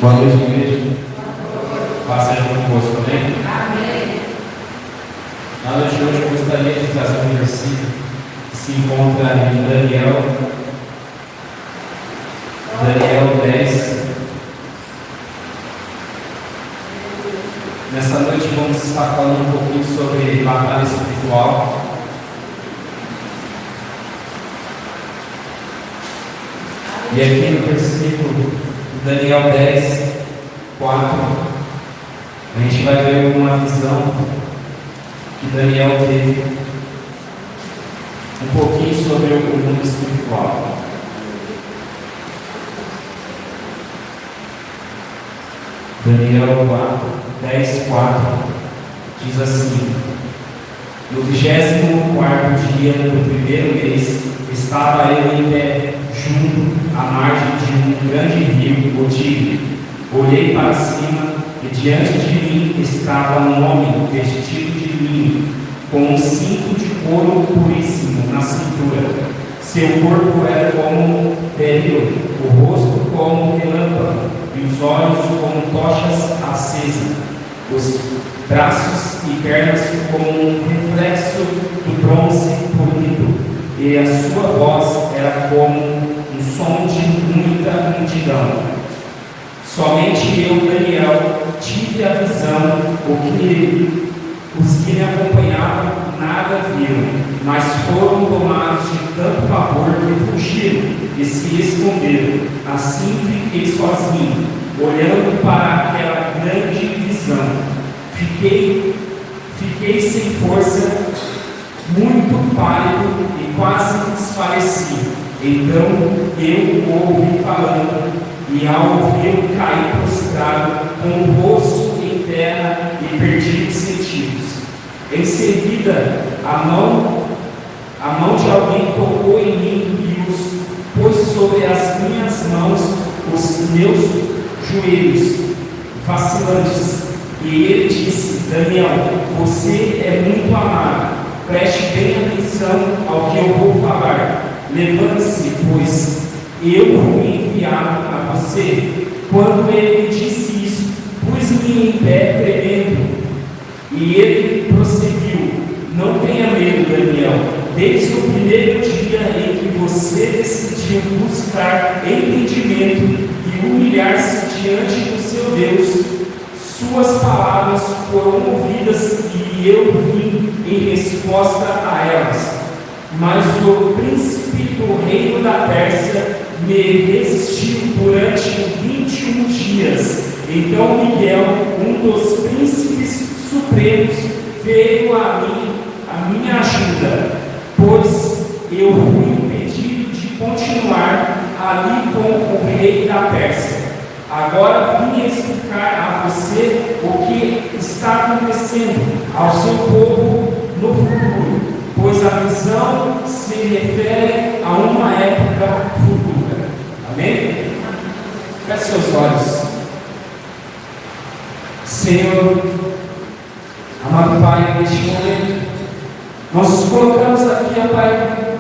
Boa noite, igreja. Paz seja convosco, amém? Amém. Na noite de hoje eu gostaria de trazer um versículo que se encontra em Daniel 10. Nessa noite vamos estar falando um pouquinho sobre batalha espiritual. E aqui no versículo Daniel 10, 4, a gente vai ver uma visão que Daniel teve um pouquinho sobre o mundo espiritual. Daniel 10, 4 diz assim: no 24º dia do primeiro mês, estava eu em pé, junto à margem de um grande rio, o Tigre. Olhei para cima e diante de mim estava um homem vestido de linho, com um cinto de couro puríssimo na cintura. Seu corpo era como berilo, o rosto como relâmpago e os olhos como tochas acesas, os braços e pernas como um reflexo do bronze polido, e a sua voz era como um som de muita multidão. Somente eu, Daniel, tive a visão, os que me acompanhavam nada viram, mas foram tomados de tanto pavor que fugiram e se esconderam. Assim fiquei sozinho, olhando para aquela grande visão. Fiquei sem força, muito pálido e quase desfaleci. Então eu o ouvi falando, e ao ouvi-lo caí prostrado, com o rosto em terra e perdi os sentidos. Em seguida, a mão de alguém tocou em mim e pôs sobre as minhas mãos os meus joelhos vacilantes. E ele disse: Daniel, você é muito amado. Preste bem atenção ao que eu vou falar. Levante-se, pois eu fui enviado a você. Quando ele disse isso, pus-me em pé tremendo. E ele prosseguiu: não tenha medo, Daniel. Desde o primeiro dia em que você decidiu buscar entendimento e humilhar-se diante do seu Deus, suas palavras foram ouvidas e eu vim em resposta a elas. Mas o príncipe do reino da Pérsia me resistiu durante 21 dias. Então Miguel, um dos príncipes supremos, veio a minha ajuda, pois eu fui impedido de continuar ali com o rei da Pérsia. Agora vim explicar a você o que está acontecendo ao seu povo no futuro, pois a visão se refere a uma época futura. Amém? Feche seus olhos. Senhor, amado Pai, neste momento, nós nos colocamos aqui, ó Pai,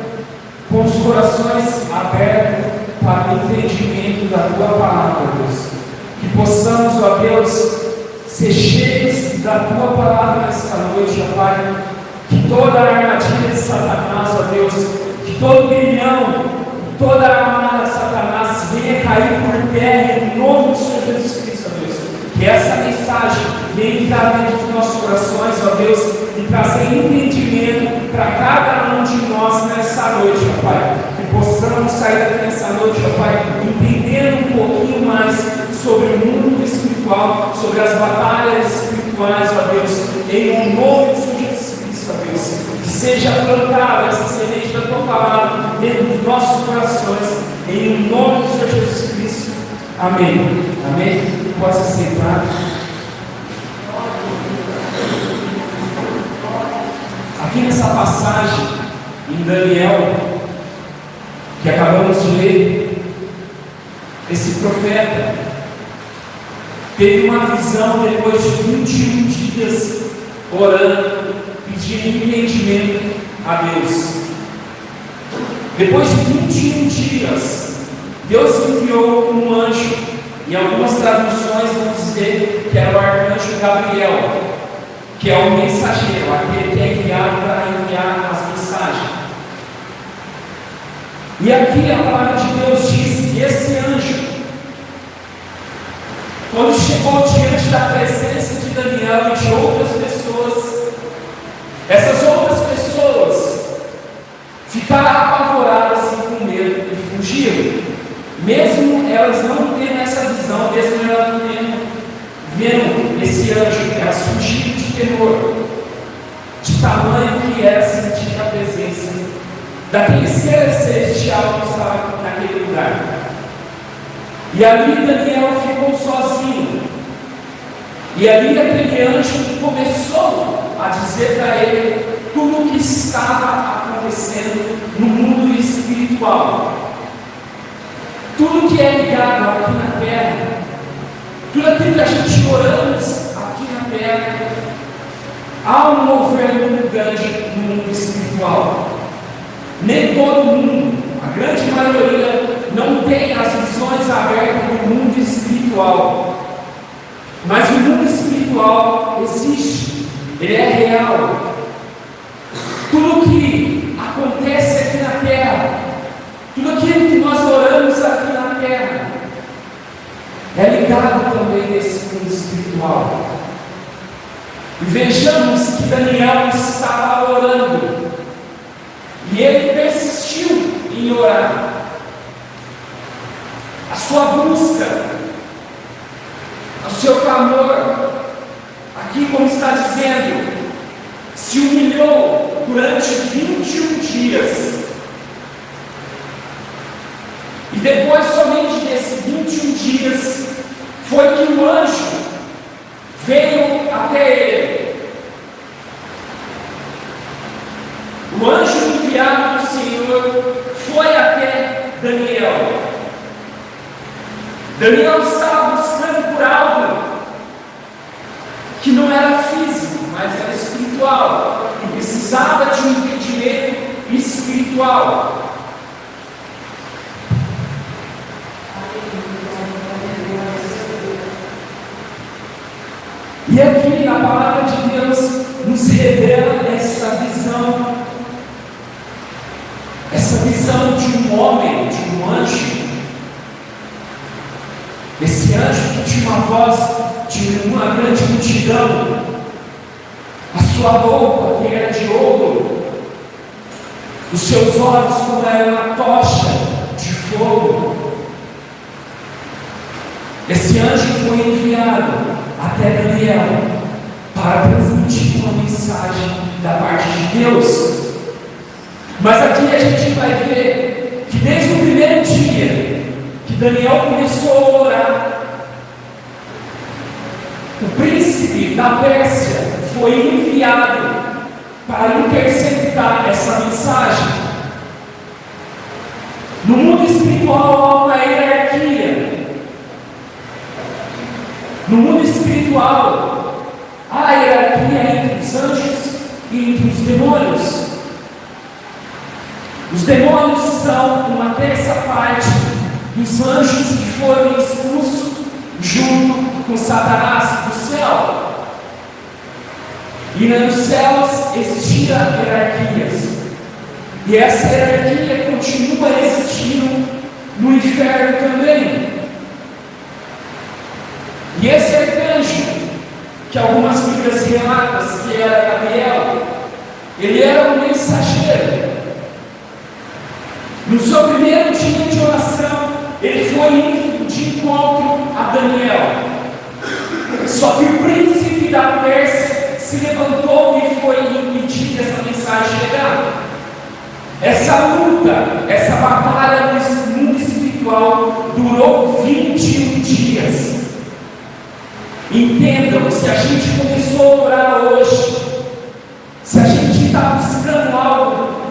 com os corações abertos para o entendimento da Tua Palavra, Deus. Que possamos, ó Deus, ser cheios da Tua Palavra nesta noite, ó Pai. Que toda a armadilha de Satanás, ó Deus, que todo grilhão, toda a armada de Satanás venha cair por terra em nome do Senhor Jesus Cristo, ó Deus. Que essa mensagem venha entrar dentro dos nossos corações, ó Deus, e trazer entendimento para cada um de nós nessa noite, ó Pai. Que possamos sair daqui nessa noite, ó Pai, entendendo um pouquinho mais sobre o mundo espiritual, sobre as batalhas espirituais, ó Deus, em nome do Senhor Jesus Cristo, ó Deus. Que seja plantada essa semente da Tua Palavra dentro dos nossos corações, em nome do Senhor Jesus Cristo. Amém. Amém. Pode se sentar. Aqui nessa passagem, em Daniel, que acabamos de ler, esse profeta teve uma visão depois de 21 dias orando, pedindo entendimento a Deus. Depois de 21 dias, Deus enviou um anjo Em algumas traduções vão dizer que era o arcanjo Gabriel, que é o mensageiro, aquele que é enviado para enviar as mensagens. E aqui a palavra de Deus diz que esse anjo, quando chegou diante da presença de Daniel e de outras pessoas, essas outras pessoas ficaram apavoradas e com medo e fugiram, mesmo elas não tendo essa visão, mesmo elas não vendo esse anjo, elas fugiram de temor, de tamanho que era sentir a presença daquele ser celestial que estava naquele lugar. E ali Daniel ficou sozinho. E ali aquele anjo começou a dizer para ele tudo o que estava acontecendo no mundo espiritual. Tudo que é ligado aqui na terra, tudo aquilo que a gente oramos aqui na terra, há um mover muito grande no mundo espiritual. Nem todo mundo, a grande maioria, não tem as visões abertas no mundo espiritual. Mas o mundo espiritual existe, ele é real. Tudo que acontece aqui na terra, tudo aquilo que nós oramos aqui na terra, é ligado também nesse mundo espiritual. E vejamos que Daniel estava orando, e ele persistiu em orar. A sua busca, o seu clamor, aqui como está dizendo, se humilhou durante 21 dias. E depois somente desses 21 dias foi que o anjo veio até ele. O anjo enviado do Senhor foi até Daniel. Daniel estava buscando por algo que não era físico, mas era espiritual, e precisava de um entendimento espiritual. E aqui na palavra de Deus nos revela essa visão de um homem, de um anjo. Esse anjo que tinha uma voz de uma grande multidão, a sua roupa que era de ouro, os seus olhos como era uma tocha de fogo. Esse anjo foi enviado até Daniel para transmitir uma mensagem da parte de Deus. Mas aqui a gente vai ver que desde o primeiro dia que Daniel começou a orar, o príncipe da Pérsia foi enviado para interceptar essa mensagem. No mundo espiritual há uma hierarquia. No mundo espiritual há a hierarquia entre os anjos e entre os demônios. Os demônios são uma terça parte dos anjos que foram expulsos junto com Satanás do céu. E nos céus existiam hierarquias. E essa hierarquia continua existindo no inferno também. E esse arcanjo, que algumas Bíblias relatam que era Gabriel, ele era um mensageiro. No seu primeiro dia de oração, ele foi de encontro a Daniel. Só que o príncipe da Pérsia se levantou e foi impedir essa mensagem chegar. Essa luta, essa batalha no mundo espiritual durou 21 dias. Entendam, se a gente começou a orar hoje, se a gente está buscando algo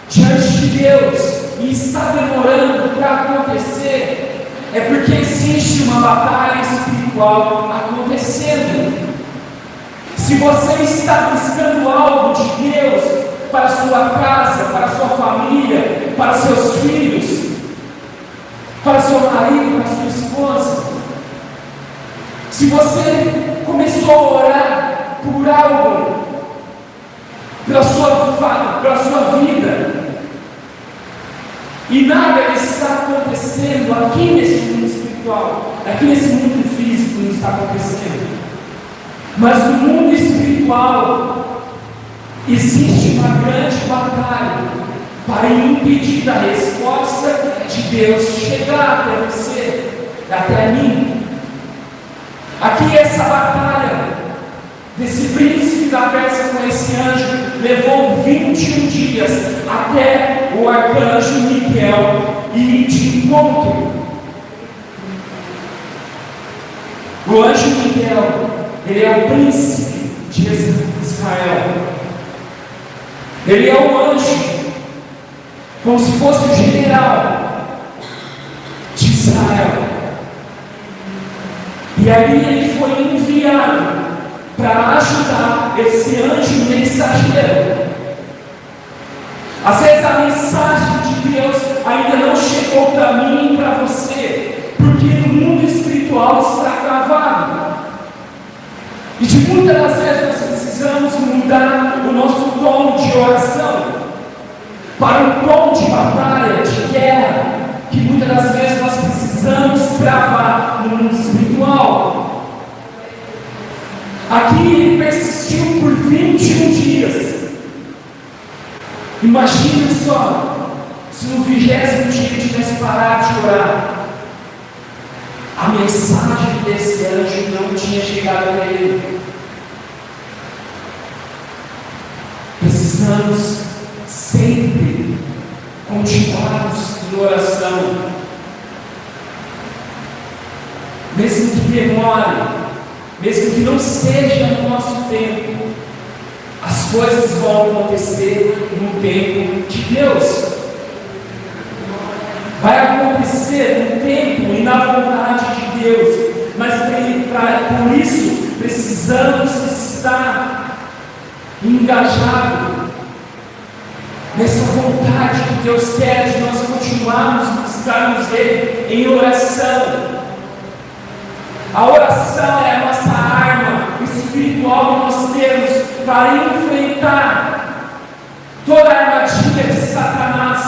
diante de Deus e está demorando para acontecer, é porque existe uma batalha espiritual acontecendo. Se você está buscando algo de Deus para a sua casa, para a sua família, para seus filhos, para seu marido, para sua esposa, Se você começou a orar por algo, pela sua vida, e nada está acontecendo aqui nesse mundo espiritual, aqui nesse mundo físico não está acontecendo, mas no mundo espiritual existe uma grande batalha para impedir a resposta de Deus chegar até você, até mim. Aqui essa batalha desse príncipe da Pérsia com esse anjo levou 21 dias até o arcanjo Miguel ir de encontro. O anjo Miguel, ele é o príncipe de Israel. Ele é o anjo, como se fosse o general de Israel. E aí ele foi enviado para ajudar esse anjo mensageiro. Às vezes a mensagem de Deus ainda não chegou para mim e para você, porque o mundo espiritual está travado. E de muitas das vezes nós precisamos mudar o nosso tom de oração para um tom de batalha, de guerra, que muitas das vezes nós precisamos travar no mundo espiritual. Aqui ele persistiu por 21 dias. Imagine só, se no 20º dia ele tivesse parado de orar, a mensagem desse anjo não tinha chegado até ele. Precisamos sempre continuarmos em oração, mesmo que demore, mesmo que não seja no nosso tempo, as coisas vão acontecer no tempo de Deus. Vai acontecer no tempo e na vontade de Deus, mas por isso precisamos estar engajados nessa vontade que Deus quer de nós continuarmos buscarmos Ele em oração. A oração é a nossa arma espiritual que nós temos para enfrentar toda a armadilha de Satanás.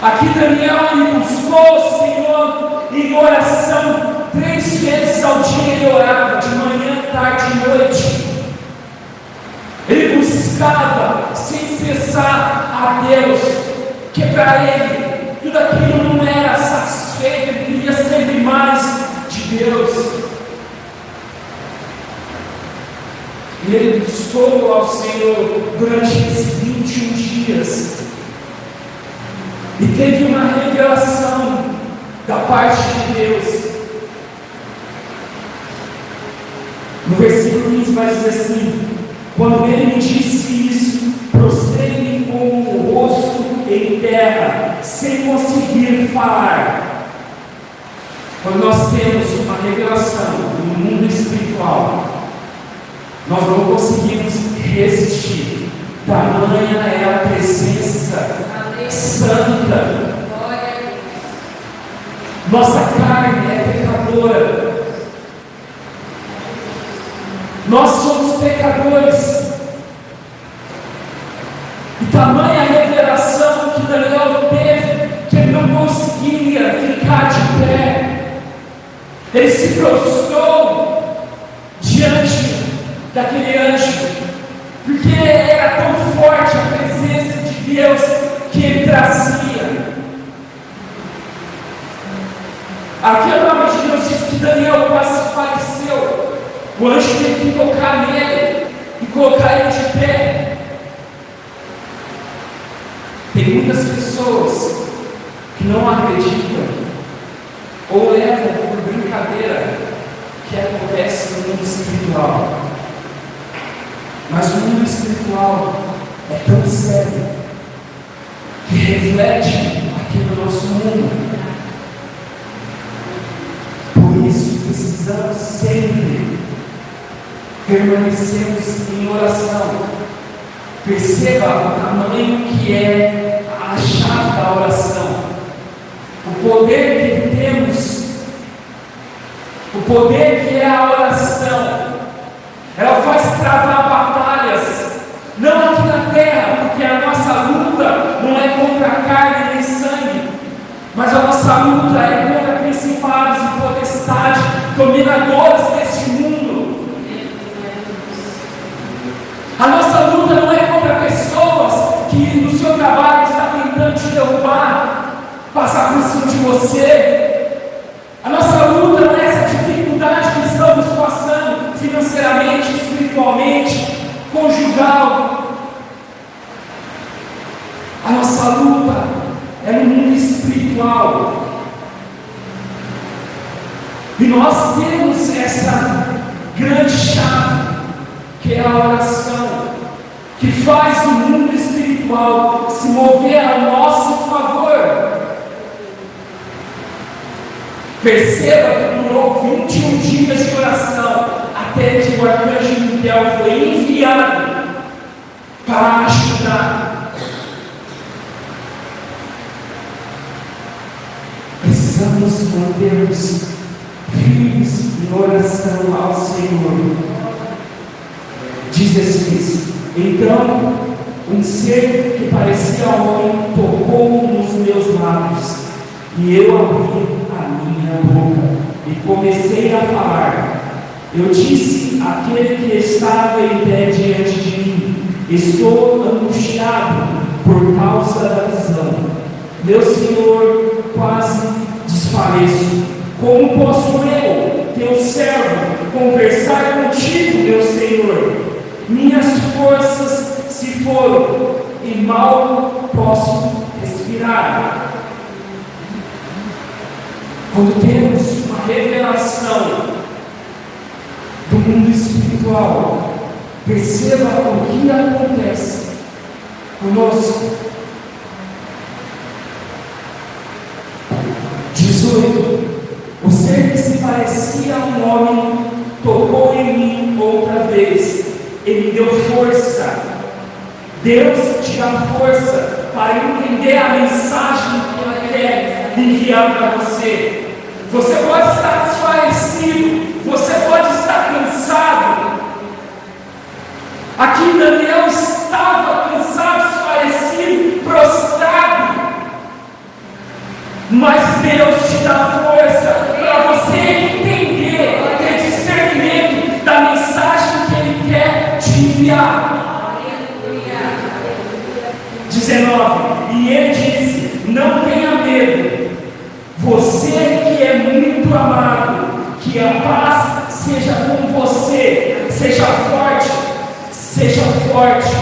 Aqui Daniel ele buscou o Senhor em oração 3 vezes ao dia. Ele orava de manhã, tarde e noite. Ele buscava sem cessar a Deus, que para ele tudo aquilo não era satisfeito. Ele queria sempre mais de Deus. E ele buscou ao Senhor durante esses 21 dias. E teve uma revelação da parte de Deus. No versículo 15 vai dizer assim: quando ele me disse isso, prostrei-me com o rosto em terra, sem conseguir falar. Quando nós temos uma revelação no mundo espiritual, nós não conseguimos resistir. Tamanha é a presença santa. Nossa carne é pecadora. Nós somos pecadores. E tamanha a revelação que Daniel teve, que ele não conseguia ficar de pé. Ele se prostrou diante daquele anjo, porque era tão forte a presença de Deus que ele trazia. Aqui a palavra de Deus diz que Daniel quase faleceu. O anjo teve que tocar nele e colocar ele de pé. Tem muitas pessoas que não acreditam ou levam por brincadeira que acontece no mundo espiritual. Mas o mundo espiritual é tão sério que reflete aqui no nosso mundo. Por isso precisamos sempre permanecermos em oração. Perceba o tamanho que é a chave da oração, o poder que temos O poder que é a oração, ela faz travar batalhas, não aqui na terra, porque a nossa luta não é contra a carne nem sangue, mas a nossa luta é contra principados e potestades, dominadores deste mundo. A nossa luta não é contra pessoas que no seu trabalho está tentando te derrubar, passar por cima de você. A nossa luta não é essa dificuldade que estamos passando financeiramente, espiritualmente, conjugal. A nossa luta é no mundo espiritual. E nós temos essa grande chave, que é a oração, que faz o mundo espiritual se mover ao nosso favor. Perceba que durou 21 dias de oração, até que o arcanjo Miguel foi enviado para ajudar. Precisamos manter-nos firmes em oração ao Senhor. Diz assim: então um ser que parecia homem tocou nos meus lábios, e eu abri a minha boca e comecei a falar. Eu disse àquele que estava em pé diante de mim: estou angustiado por causa da visão. Meu Senhor, quase desfaleço. Como posso eu, teu servo, conversar contigo, meu Senhor? Minhas forças se foram e mal posso respirar. Quando temos uma revelação do mundo espiritual, perceba o que acontece conosco. 18. O ser que se parecia a um homem tocou em mim outra vez. Ele me deu força. Deus te dá força para entender a mensagem que ela quer enviar para você. Você pode estar desfalecido, você pode estar cansado. Aqui Daniel estava cansado, desfalecido, prostrado. Mas Deus te dá força para você entender, ter discernimento da mensagem que Ele quer te enviar. 19. E Ele disse: não tenha medo, você que é muito amado, que a paz seja com você, seja forte, seja forte.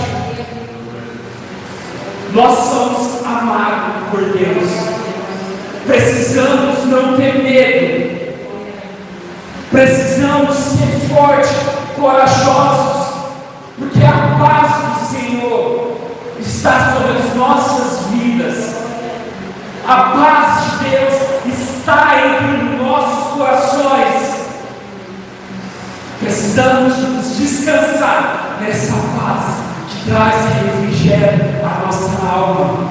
Nós somos amados por Deus, precisamos não ter medo, precisamos ser fortes, corajosos, porque a paz do Senhor está sobre as nossas vidas. A paz de Deus está entre nossos corações. Precisamos nos descansar nessa paz que traz refrigério à nossa alma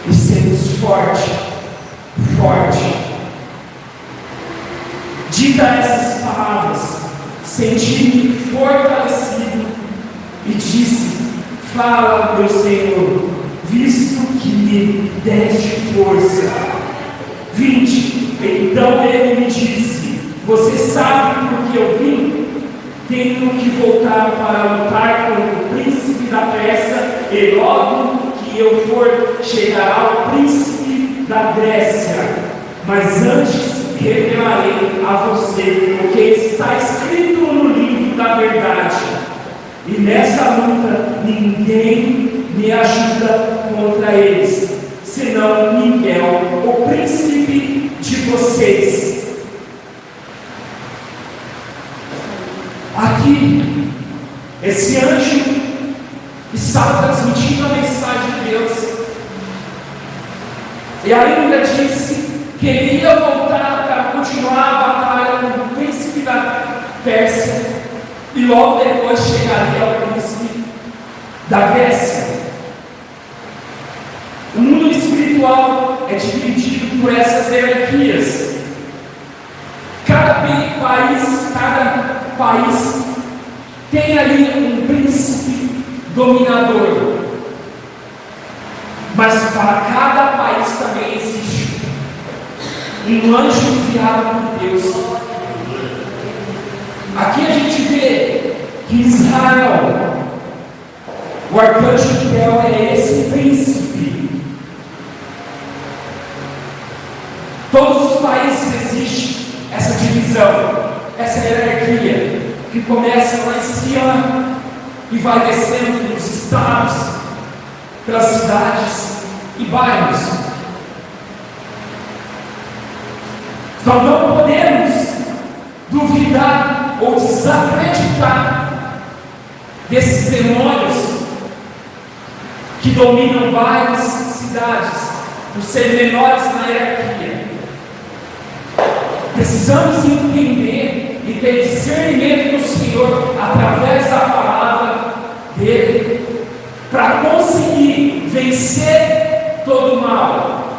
e sermos fortes. Dita essas palavras, senti-me fortalecido e disse: fala, meu Senhor, visto que me deste força. 20. Então ele me disse: você sabe por que eu vim? Tenho que voltar para lutar contra o príncipe da Pérsia, e logo que eu for, chegará o príncipe da Grécia. Mas antes revelarei a você o que está escrito no livro da verdade. E nessa luta ninguém me ajuda contra eles, senão Miguel, o príncipe de vocês. Aqui, esse anjo está transmitindo a mensagem de Deus, e ainda disse que ele ia voltar para continuar a batalha com o príncipe da Pérsia, e logo depois chegaria ao príncipe da Grécia. O mundo espiritual é dividido por essas hierarquias. país tem ali um príncipe dominador. Mas para cada país também existe um anjo enviado por Deus. Aqui a gente vê que Israel, o arcanjo Miguel é esse príncipe. Todos os países existe essa divisão, essa hierarquia, que começa lá em cima e vai descendo nos estados, pelas cidades e bairros. Nós não podemos duvidar ou desacreditar desses demônios que dominam bairros e cidades, por serem menores na hierarquia. Precisamos entender e ter discernimento do Senhor através da palavra dele, para conseguir vencer todo o mal,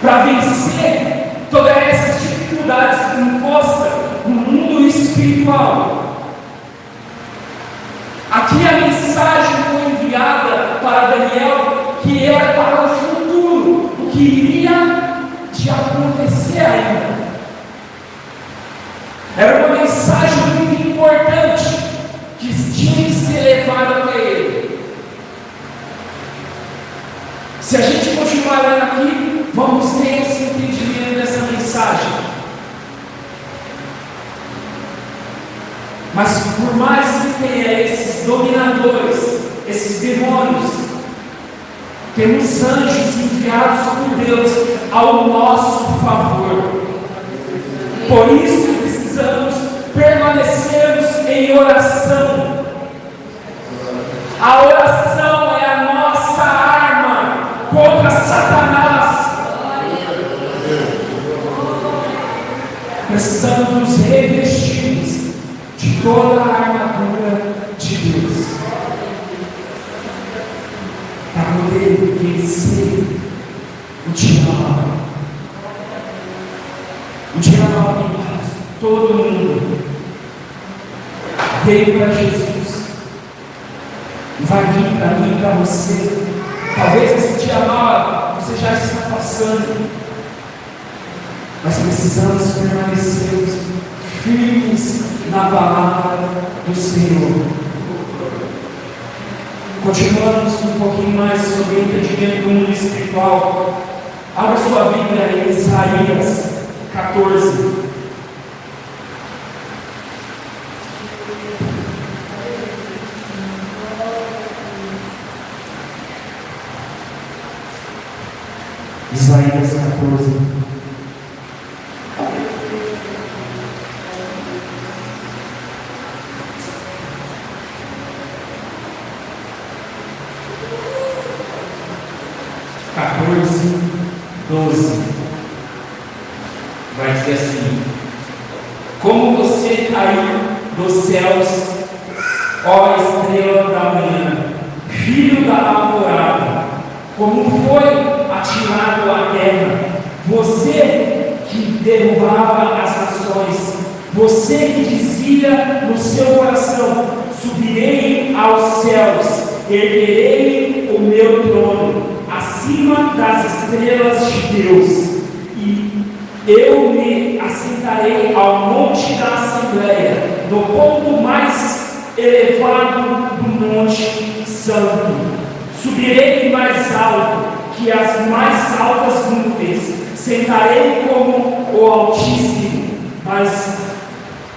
para vencer todas essas dificuldades impostas no mundo espiritual. Aqui a mensagem foi enviada para Daniel, que era para o futuro, o que iria de acontecer ainda. Era uma mensagem muito importante, que tinha que ser levada até ele. Se a gente continuar olhando aqui, vamos ter esse entendimento dessa mensagem. Mas por mais que tenha esses dominadores, esses demônios, temos anjos enviados por Deus ao nosso favor. Por isso precisamos permanecermos em oração. A oração é a nossa arma contra Satanás. Precisamos nos revestir de toda a armadura de Deus, para poder vencer o dia mal. O dia mal, todo mundo veio para Jesus e vai vir para mim e para você. Talvez esse dia mal você já está passando, mas precisamos permanecer firmes na palavra do Senhor. Continuamos um pouquinho mais sobre o entendimento do mundo espiritual. Abra sua Bíblia em Isaías 14. Isaías 14. Vai dizer assim: como você caiu dos céus, ó estrela da manhã, filho da alvorada, como foi atirado à terra, você que derrubava as nações, você que dizia no seu coração: subirei aos céus, erguerei o meu trono acima das estrelas de Deus, e eu me assentarei ao monte da Assembleia, no ponto mais elevado do monte santo. Subirei mais alto que as mais altas nuvens, sentarei como o Altíssimo, mas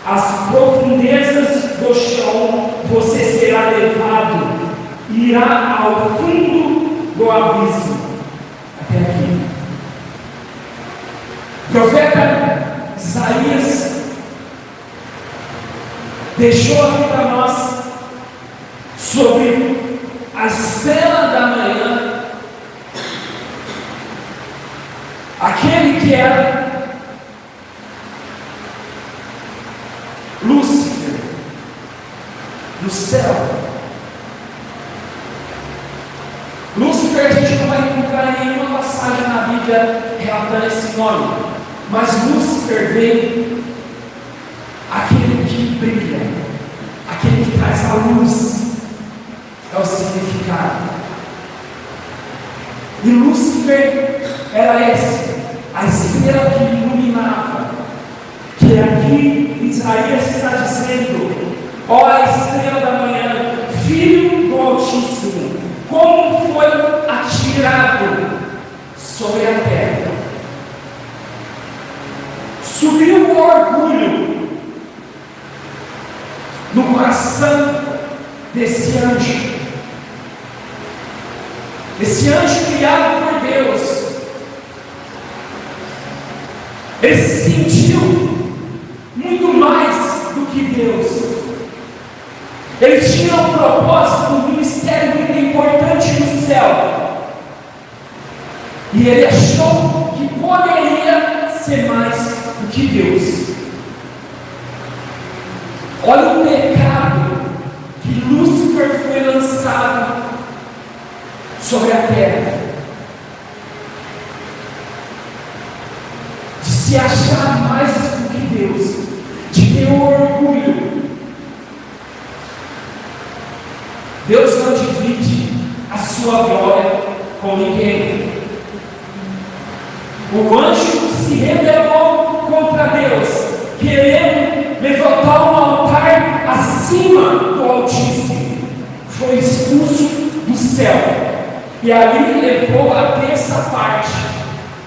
as profundezas do chão você será levado, irá ao fundo do abismo. Até aqui. O profeta Isaías deixou aqui para nós sobre a estrela da manhã, aquele que era Lúcifer no céu. Lúcifer a gente não vai encontrar em nenhuma passagem na Bíblia relatando esse nome, mas Lúcifer veio a luz é o significado. E Lúcifer era esse, a estrela que iluminava, que aqui Isaías está dizendo: ó, a estrela da manhã, filho do Altíssimo, como foi atirado sobre a terra. Subiu o orgulho no coração desse anjo criado por Deus. Ele se sentiu muito mais do que Deus. Ele tinha um propósito, um ministério muito importante no céu, e ele achou que poderia ser mais do que Deus. Olha o pecado que Lúcifer foi lançado sobre a terra, de se achar mais do que Deus, de ter um orgulho. Deus não divide a sua glória com ninguém. O anjo se rebelou contra Deus, querendo levantar um altar acima do Altíssimo, foi expulso do céu. E ali levou a terça parte.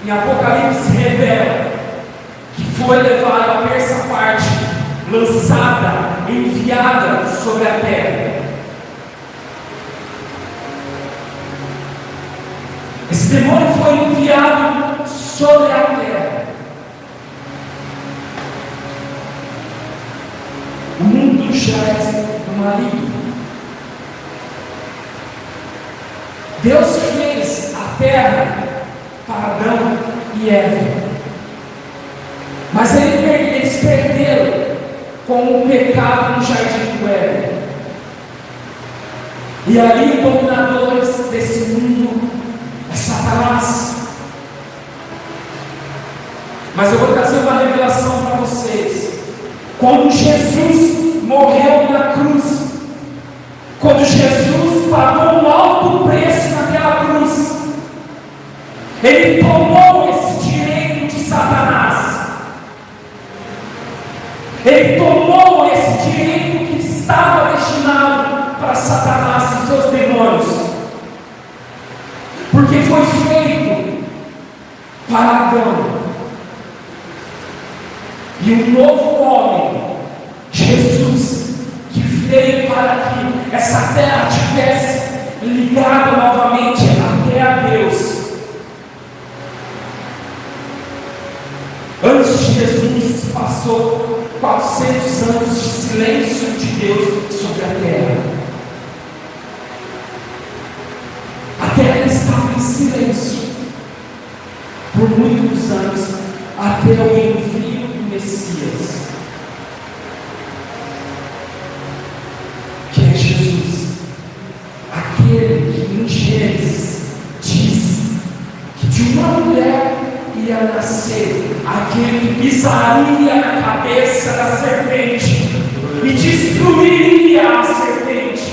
Em Apocalipse revela que foi levada a terça parte, lançada, enviada sobre a terra. Esse demônio foi enviado sobre a terra. O mundo já é do maligno. Deus fez a terra para Adão e Eva, mas eles perderam com o pecado no jardim do Éden. E ali, dominadores desse mundo é Satanás. Mas eu vou trazer uma revelação para vocês. Quando Jesus morreu na cruz, quando Jesus pagou um alto preço naquela cruz, Ele tomou esse direito de Satanás. Ele tomou esse direito que estava destinado para Satanás e seus demônios, porque foi feito para Adão. E um novo homem, Jesus, que veio para que essa terra tivesse ligada novamente até a Deus. Antes de Jesus, passou 400 anos de silêncio de Deus sobre a terra. A terra estava em silêncio por muitos anos, até o envio do Messias, que é Jesus, aquele que em Gênesis diz que de uma mulher ia nascer aquele que pisaria na cabeça da serpente e destruiria a serpente.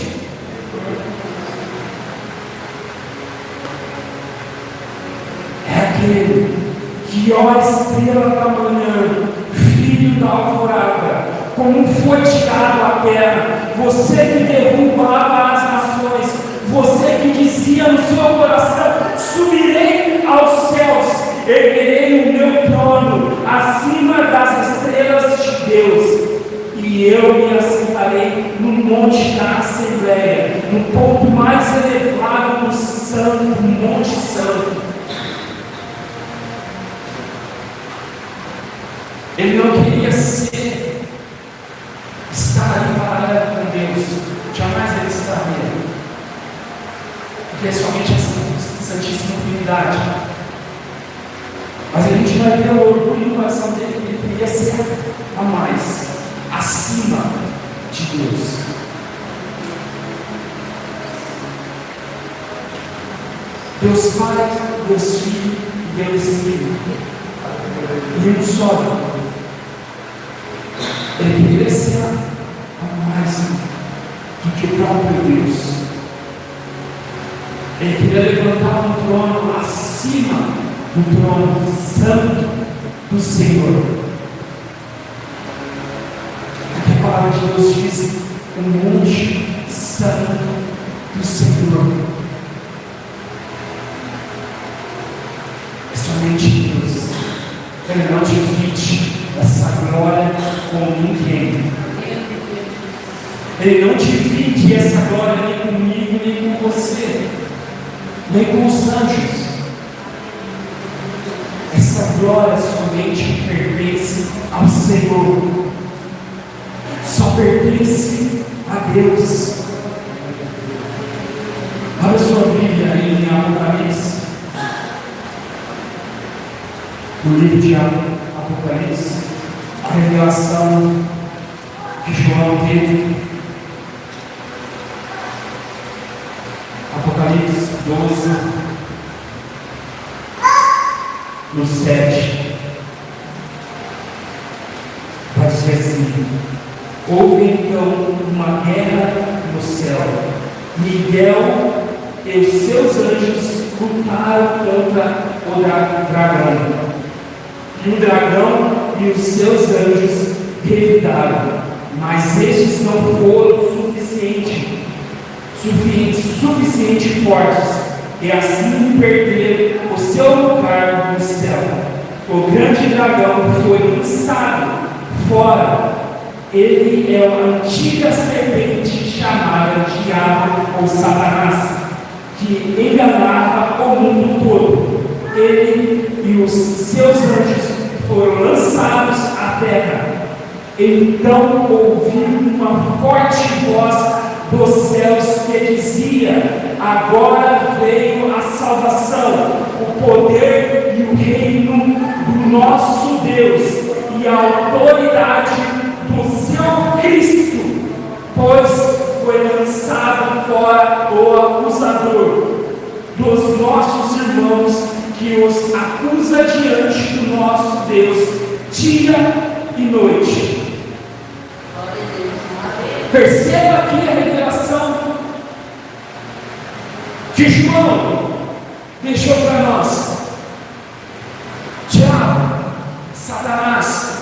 É aquele que, ó estrela da manhã, filho da alvorada, como foi tirado à terra, você que derrubava as nações, você que dizia no seu coração: subirei aos céus, erguerei o meu trono acima das estrelas de Deus, e eu me assentarei no monte da Assembleia, no ponto mais elevado do santo, no Monte Santo. Ele não queria estar em paralelo com Deus, jamais ele estaria, porque é somente a Santíssima Trindade. Mas a gente vai ver o orgulho no coração dele, que ele queria ser a mais, acima de Deus. Deus Pai, Deus Filho e Deus Espírito. E um só. Ele queria ser a mais do próprio Deus. Ele queria levantar um trono acima do trono santo do Senhor. Aqui a palavra de Deus diz: o monte santo do Senhor. É somente Deus. Ele não divide essa glória com ninguém. Ele não divide essa glória nem comigo, nem com você, nem com os anjos. Essa glória somente pertence ao Senhor. Só pertence a Deus. Abra sua Bíblia aí em Apocalipse. No livro de Apocalipse, a revelação que João teve. Apocalipse 12, no 7, vai dizer assim: houve então uma guerra no céu. Miguel e os seus anjos lutaram contra o dragão. E o dragão e os seus anjos revidaram, mas estes não foram suficiente fortes, e assim perderam o seu lugar no céu. O grande dragão foi lançado fora. Ele é a antiga serpente chamada Diabo ou Satanás, que enganava o mundo todo. Ele e os seus anjos foram lançados à terra. Então ouvi uma forte voz dos céus que dizia: agora veio a salvação, o poder e o reino do nosso Deus e a autoridade do seu Cristo, pois foi lançado fora o acusador dos nossos irmãos, que os acusa diante do nosso Deus dia e noite. Perceba aqui a revelação que João deixou para nós. Diabo, Satanás,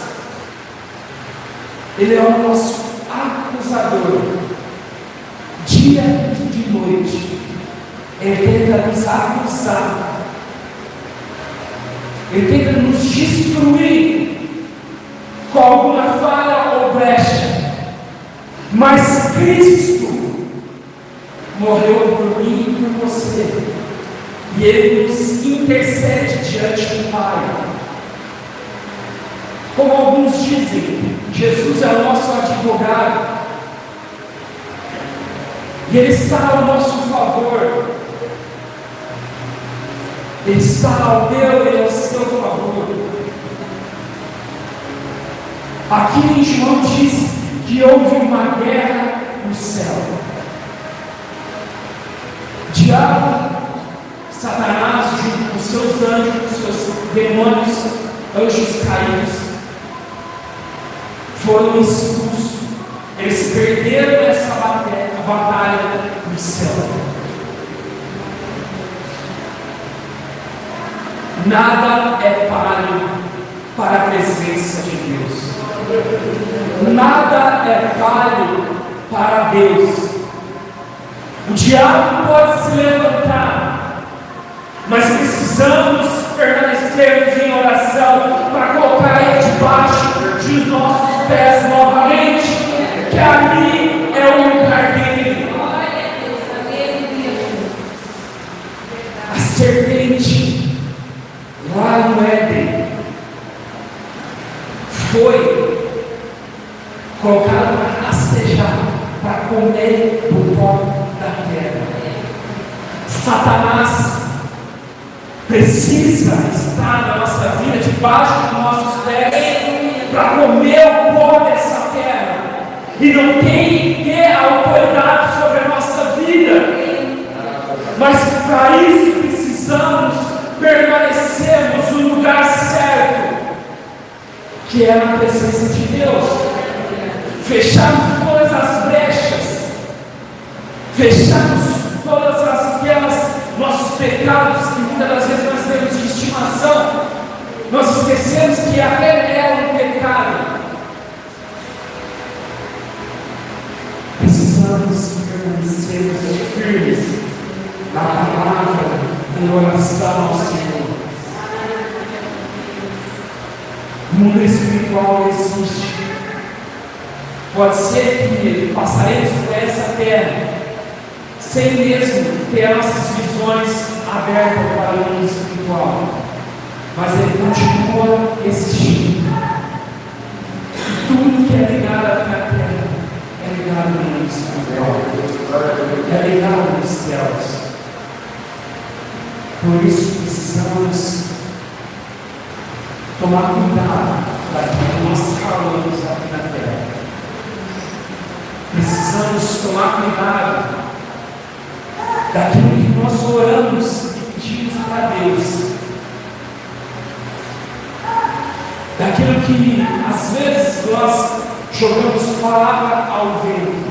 ele é o nosso acusador, dia e de noite. Ele tenta nos acusar, ele tenta nos destruir com alguma falha ou brecha. Mas Cristo morreu por mim e por você, e Ele nos intercede diante do Pai. Como alguns dizem, Jesus é o nosso advogado, e Ele está ao nosso favor. Ele está ao meu e ao seu favor. Aqui em João diz que houve uma guerra no céu. Diabo, Satanás, junto com seus anjos, com seus demônios, anjos caídos, foram expulsos. Eles perderam essa batalha no céu. Nada é palho para a presença de Deus. Nada é palho para Deus. O diabo pode se levantar, mas precisamos permanecermos em oração para colocar ele debaixo dos nossos pés novamente, que ali é o lugar dele. A serpente lá no Éden foi colocado para rastejar, para comer o pó da terra. Satanás precisa estar na nossa vida, debaixo dos nossos pés, para comer o pó dessa terra, e não tem que ter autoridade sobre a nossa vida. Mas para isso precisamos permanecermos no lugar certo, que é na presença de Deus. Fecharmos todas as brechas Fechamos todas aquelas nossos pecados que muitas das vezes nós temos de estimação. Nós esquecemos que até é um pecado. Precisamos permanecer firmes na palavra, em oração ao Senhor. O mundo espiritual existe. Pode ser que passaremos por essa terra sem mesmo ter nossas visões abertas para o mundo espiritual, mas ele continua existindo. E tudo que é ligado aqui na terra é ligado no mundo espiritual, é ligado nos céus. Por isso precisamos tomar cuidado daquilo que nós falamos aqui na terra. Precisamos tomar cuidado daquilo que nós oramos e pedimos para Deus, daquilo que às vezes nós jogamos palavra ao vento.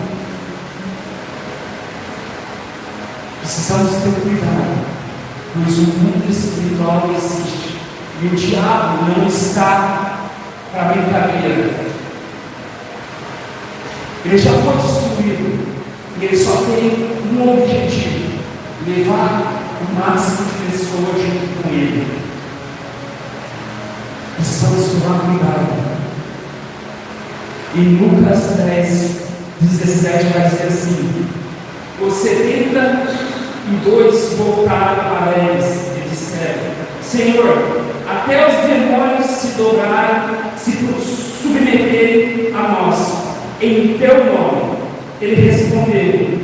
Precisamos ter cuidado, pois o mundo espiritual existe e o diabo não está para brincadeira. Ele já foi destruído e ele só tem um objetivo: levar o máximo de pessoas junto com ele. Precisamos tomar cuidado. Em Lucas 10, 17 vai dizer assim: os 72 voltaram para eles e disseram: Senhor, até os demônios se dobraram, se submeterem a nós, em teu nome. Ele respondeu: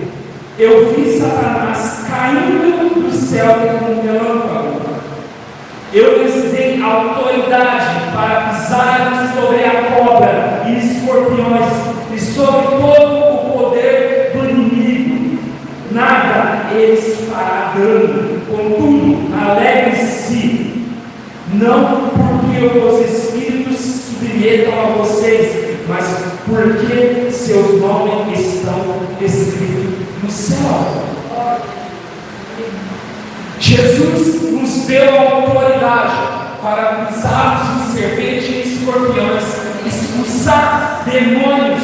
eu vi Satanás caindo do céu como um relâmpago. Eu lhes dei autoridade para pisar sobre a cobra e escorpiões e sobre todo o poder do inimigo. Nada eles fará dano. Contudo, alegrem-se, não porque os espíritos submetam a vocês, mas porque seus nomes estão escritos no céu. Jesus nos deu a autoridade para pisarmos em serpentes e escorpiões, expulsar demônios.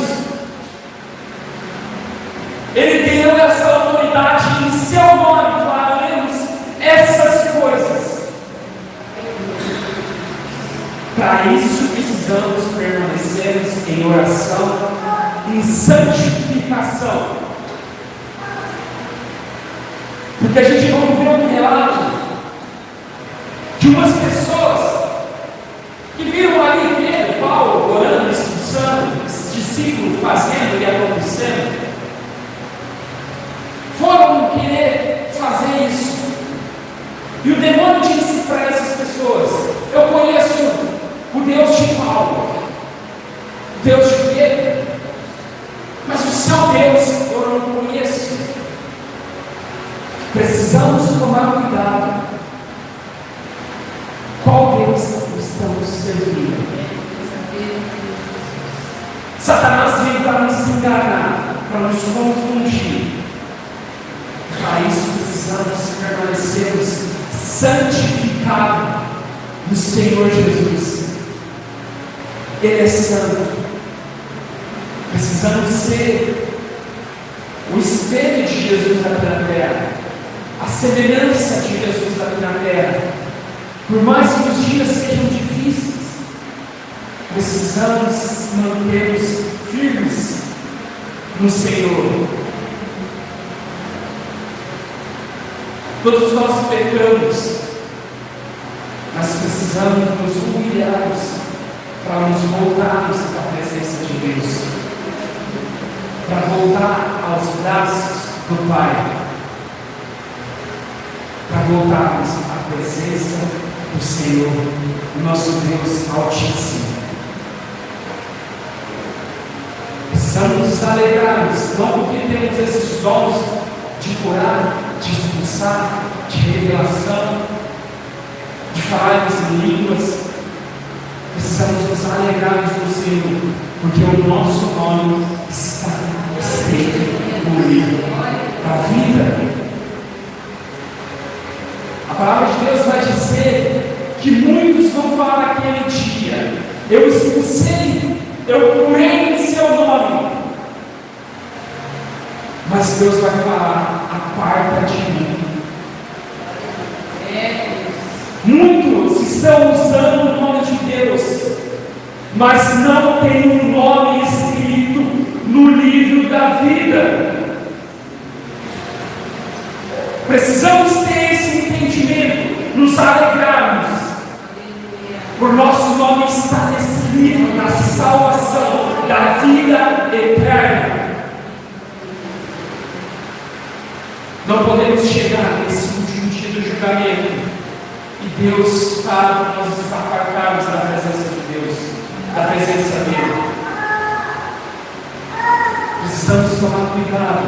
Ele deu essa autoridade em seu nome. Faremos essas coisas. Para isso precisamos permanecermos em oração, em santificação. Porque a gente vai ver um relato de umas pessoas que viram ali Pedro, Paulo orando, expulsando, os discípulos fazendo e acontecendo. Foram querer fazer isso. E o demônio disse para essas pessoas: eu conheço o Deus de Paulo, o Deus de Pedro, mas o seu Deus eu não conheço. Precisamos tomar cuidado. Qual Deus estamos servindo? Satanás veio para nos enganar, para nos confundir. Para isso precisamos permanecermos santificados no Senhor Jesus. Ele é santo. Precisamos ser o espelho de Jesus aqui na terra, a semelhança de Jesus aqui na terra. Por mais que os dias sejam difíceis, precisamos manter-nos firmes no Senhor. Todos nós pecamos, mas precisamos nos humilharmos para nos voltarmos à presença de Deus, para voltar aos braços do Pai, para voltarmos à presença do Senhor, nosso Deus Altíssimo. Precisamos nos alegrarmos, não porque temos esses dons de curar, de expulsar, de revelação, de falarmos em línguas. Precisamos nos alegrarmos no Senhor, porque o nosso nome está escrito no livro da da vida. A palavra de Deus vai dizer que muitos vão falar naquele dia: eu expulsei, eu curei em seu nome. Mas Deus vai falar: aparta de mim. Muitos estão usando o nome de Deus, mas não tem um nome escrito no livro da vida. Precisamos ter esse entendimento, nos alegrarmos, por nosso nome está nesse livro, na salvação da vida eterna. Não podemos chegar nesse último dia do julgamento e Deus para nós nos apartarmos da presença de Deus, da presença dele. Precisamos tomar cuidado,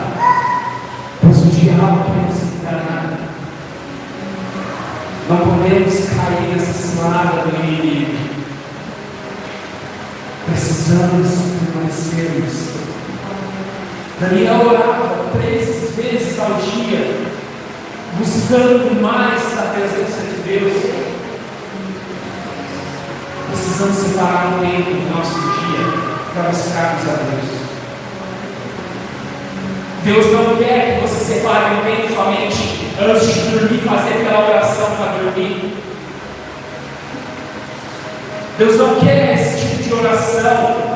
pois o diabo quer nos enganar. Não podemos cair nessa cilada do inimigo. Precisamos permanecermos. Daniel orava 3 vezes ao dia, buscando mais da presença de Deus. Precisamos separar um tempo do nosso dia para buscarmos a Deus. Deus não quer que você separe um tempo somente antes de dormir, fazer aquela oração para dormir. Deus não quer esse tipo de oração.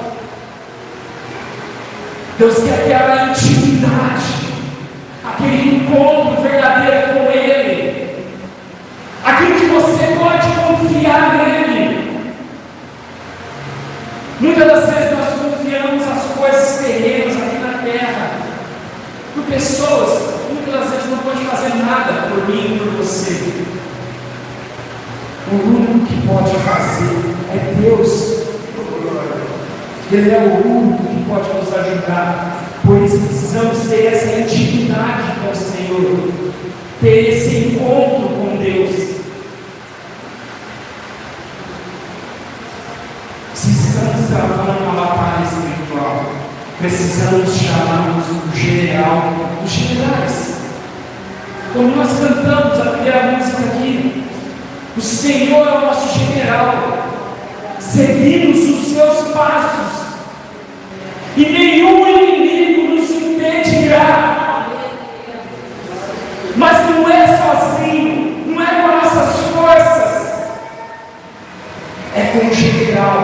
Deus quer aquela intimidade, aquele encontro verdadeiro com Ele, aquilo que você pode confiar nele. Muitas das vezes nós confiamos as coisas terrenas aqui na terra, por pessoas, muitas das vezes não pode fazer nada por mim e por você. O único que pode fazer é Deus. Ele é o único que pode nos ajudar. Por isso precisamos ter essa intimidade com o Senhor, ter esse encontro com Deus. Se estamos travando uma batalha espiritual, precisamos chamar o general dos generais. Como nós cantamos a primeira música aqui, o Senhor é o nosso general. Seguimos os seus passos e nenhum inimigo nos impedirá. Mas não é sozinho, não é com nossas forças, é com o general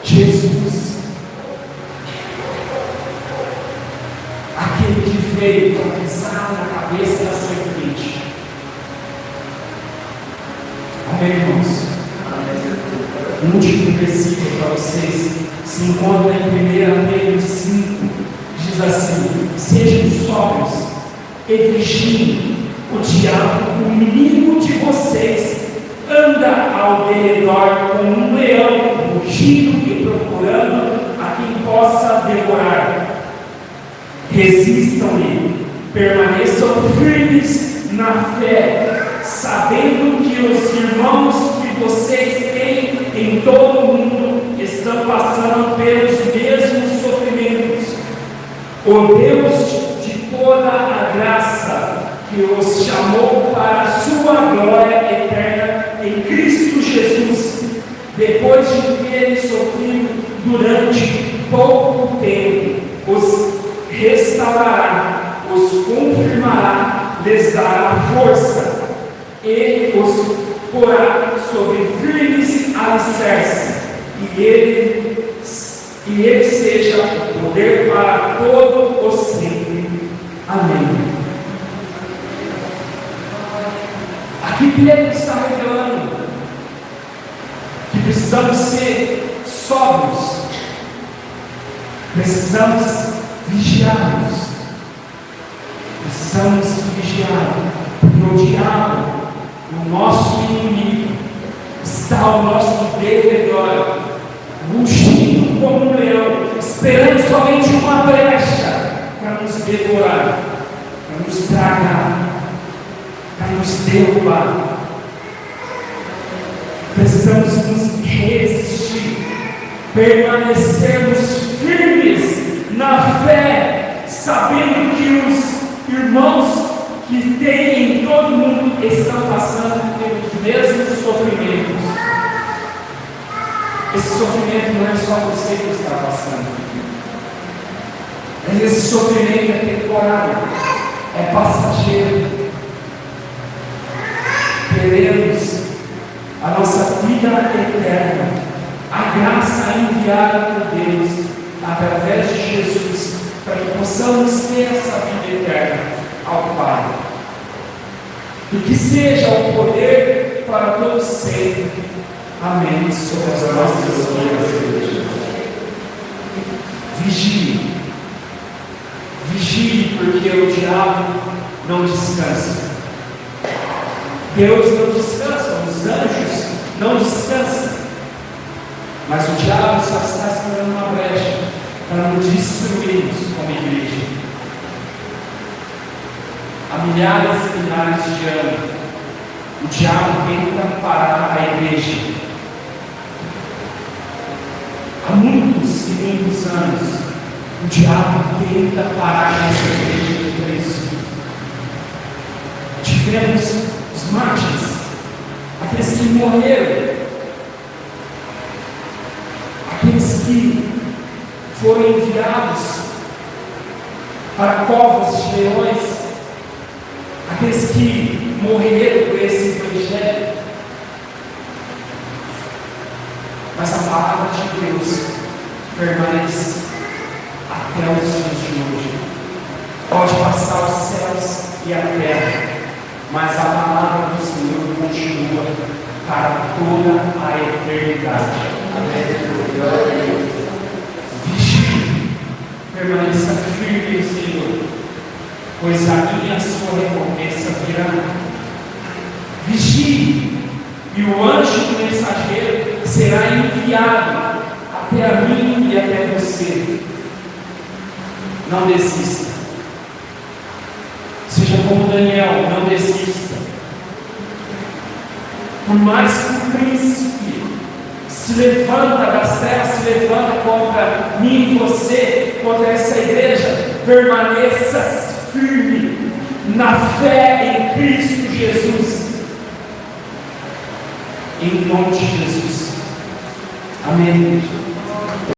Jesus, aquele que veio para pisar na cabeça da serpente. Amém, irmãos? O último versículo para vocês se encontra em 1 Pedro 5, diz assim: sejam sóbrios e vigiem, o diabo, o inimigo de vocês, anda ao redor como um leão, rugindo e procurando a quem possa devorar. Resistam-lhe, permaneçam firmes na fé, sabendo que os irmãos que vocês têm em todo o mundo estão passando pelos mesmos sofrimentos. O Deus de toda a graça, que os chamou para a sua glória eterna em Cristo Jesus, depois de terem sofrido durante pouco tempo, os restaurará, os confirmará, lhes dará força e os porá sobre firmes alicerces, e ele seja o poder para todo o sempre. Amém. Aqui Pedro está revelando que precisamos ser sóbrios, precisamos vigiarmos, porque o diabo, o nosso inimigo, está ao nosso derredor, rugindo como um leão, esperando somente uma brecha para nos devorar, para nos tragar, para nos derrubar. Precisamos nos resistir, permanecermos firmes na fé, sabendo que Irmãos que tem em todo mundo estão passando pelos mesmos sofrimentos. Esse sofrimento não é só você que está passando. Mas esse sofrimento é temporário, é passageiro. Queremos a nossa vida eterna, a graça enviada por Deus através de Jesus, para que possamos ter essa vida eterna ao Pai. E que seja o poder para todos sempre. Amém. Sobre as nossas vidas. Vigie. Vigie, porque o diabo não descansa. Deus não descansa, os anjos não descansam. Mas o diabo só está esperando uma brecha para nos destruirmos como igreja. Há milhares e milhares de anos, o diabo tenta parar a igreja. Há muitos e muitos anos, o diabo tenta parar essa igreja de Cristo. Tivemos os mártires, aqueles que morreram, aqueles que foram enviados para covas de leões, aqueles que morreram por esse evangelho. Mas a palavra de Deus permanece até os dias de hoje. Pode passar os céus e a terra, mas a palavra do Senhor continua para toda a eternidade. Amém. Vigie, permaneça firme, Senhor, pois a minha e a sua recompensa virá. Vigie, e o anjo do mensageiro será enviado até a mim e até você. Não desista. Seja como Daniel, não desista. Por mais que o príncipe se levanta das trevas, se levanta contra mim e você, contra essa igreja, permaneça firme na fé em Cristo Jesus. Em nome de Jesus. Amém.